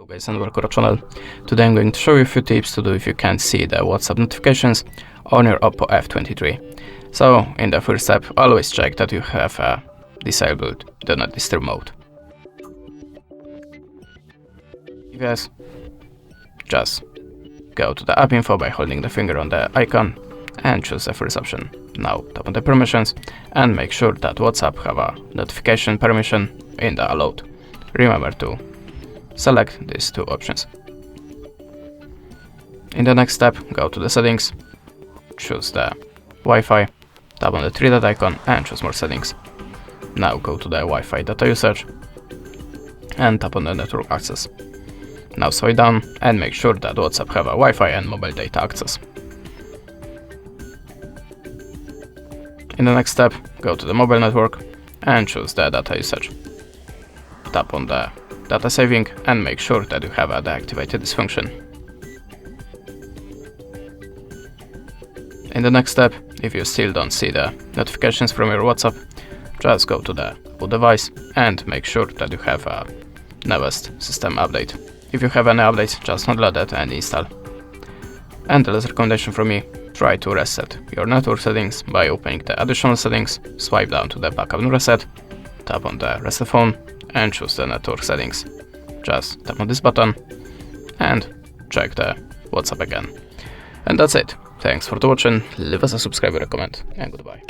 Guys, and welcome to our channel. Today I'm going to show you a few tips to do if you can't see the WhatsApp notifications on your OPPO F23. So in the first step, always check that you have disabled Do Not Disturb mode. If yes, just go to the app info by holding the finger on the icon and choose the first option. Now tap on the permissions and make sure that WhatsApp have a notification permission in the allowed. Remember to select these two options. In the next step, go to the settings, choose the Wi-Fi, tap on the three-dot icon and choose more settings. Now go to the Wi-Fi data usage and tap on the network access. Now swipe down and make sure that WhatsApp have a Wi-Fi and mobile data access. In the next step, go to the mobile network and choose the data usage. Tap on the data saving and make sure that you have deactivated this function. In the next step, if you still don't see the notifications from your WhatsApp, just go to the boot device and make sure that you have a newest system update. If you have any updates, just download that and install. And the last recommendation from me, try to reset your network settings by opening the additional settings, swipe down to the backup and reset, tap on the reset phone and choose the network settings. Just tap on this button and check the WhatsApp again. And that's it. Thanks for watching, leave us a subscribe or a comment, and goodbye.